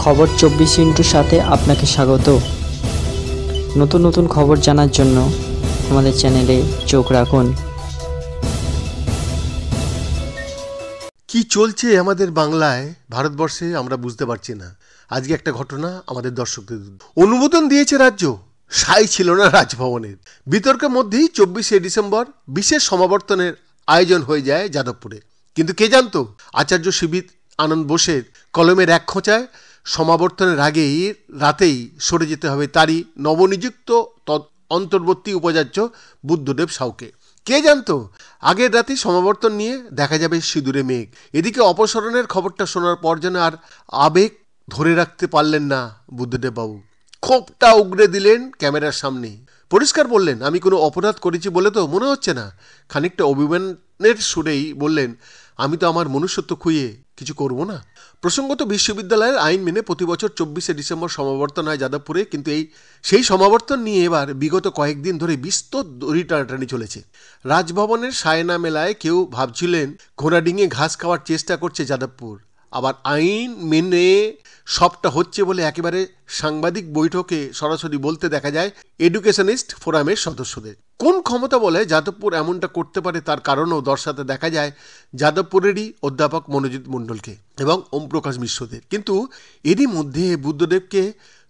খবর 24 সাথে আপনাকে স্বাগত। নতুন নতুন খবর জানার জন্য আমাদের চ্যানেলে চোখ রাখুন। কি চলছে আমাদের বাংলায়, ভারতবর্ষে আমরা বুঝতে পারছি না। আজকে একটা ঘটনা আমাদের দর্শকদের অনুমোদন দিয়েছে রাজ্য, সাই ছিল না রাজভবনের। বিতর্কের মধ্যেই 24শে ডিসেম্বর বিশেষ সমাবর্তনের আয়োজন হয়ে যায় যাদবপুরে। কিন্তু কে জানতো আচার্য শিবির আনন্দ বোসের কলমের এক খোঁচায় সমাবর্তনের আগেই রাতেই সরে যেতে হবে তারই নবনিযুক্ত অন্তর্বর্তী উপাচার্য বুদ্ধদেব সাউকে। কে জানতো আগের রাতেই সমাবর্তন নিয়ে দেখা যাবে সিঁদুরে মেঘ। এদিকে অপসারণের খবরটা শোনার পর যেন আর আবেগ ধরে রাখতে পারলেন না বুদ্ধদেব বাবু। ক্ষোভটা উগরে দিলেন ক্যামেরার সামনে। পরিষ্কার বললেন, আমি কোনো অপরাধ করেছি বলে তো মনে হচ্ছে না। খানিকটা অভিমানের সুরেই বললেন, আমি তো আমার মনুষ্যত্ব খুইয়ে কিছু করব না। প্রসঙ্গত বিশ্ববিদ্যালয়ের আইন মেনে প্রতি বছর 24শে ডিসেম্বর সমাবর্তন হয় যাদবপুরে, কিন্তু সেই সমাবর্তন নিয়ে এবার বিগত কয়েকদিন ধরে বিস্তর দড়ি টানাটানি চলেছে। রাজভবনের সায়না মেলায় কেউ ভাবছিলেন ঘোড়া ডিঙে ঘাস খাওয়ার চেষ্টা করছে যাদবপুর, আবার আইন মেনে সবটা হচ্ছে বলে একেবারে সাংবাদিক বৈঠকে সরাসরি বলতে দেখা যায় এডুকেশনিস্ট ফোরামের সদস্যদের। কোন ক্ষমতা বলে যাদবপুর এমনটা করতে পারে তার কারণও দর্শাতে দেখা যায় যাদবপুরেরই অধ্যাপক মনোজিৎ মণ্ডলকে এবং ওম প্রকাশ মিশ্রদের। কিন্তু এরই মধ্যে বুদ্ধদেবকে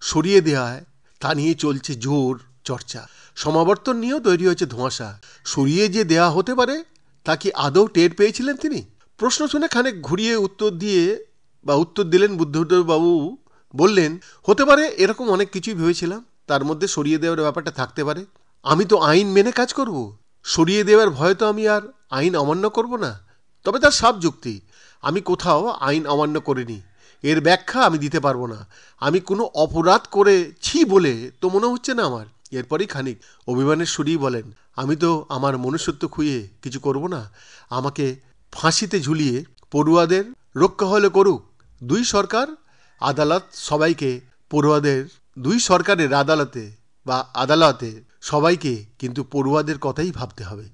সরিয়ে দেওয়ায় তা নিয়ে চলছে জোর চর্চা। সমাবর্তন নিয়েও তৈরি হয়েছে ধোঁয়াশা। সরিয়ে যে দেওয়া হতে পারে তা কি আদৌ টের পেয়েছিলেন তিনি? প্রশ্ন শুনে খানিক ঘুরিয়ে উত্তর দিলেন বুদ্ধদেব বাবু। বললেন, হতে পারে, এরকম অনেক কিছুই ভেবেছিলাম। তার মধ্যে সরিয়ে দেওয়ার ব্যাপারটা থাকতে পারে। আমি তো আইন মেনে কাজ করব, সরিয়ে দেওয়ার ভয়ে তো আমি আর আইন অমান্য করব না। তবে তার সব যুক্তি, আমি কোথাও আইন অমান্য করিনি, এর ব্যাখ্যা আমি দিতে পারবো না। আমি কোনো অপরাধ করেছি বলে তো মনে হচ্ছে না আমার। এরপরই খানিক অভিমানের সুরেই বলেন, আমি তো আমার মনুষ্যত্ব খুইয়ে কিছু করব না। আমাকে ফাঁসিতে ঝুলিয়ে পড়ুয়াদের রক্ষা হলে করুক। দুই সরকারের আদালতে সবাইকে কিন্তু পড়ুয়াদের কথাই ভাবতে হবে।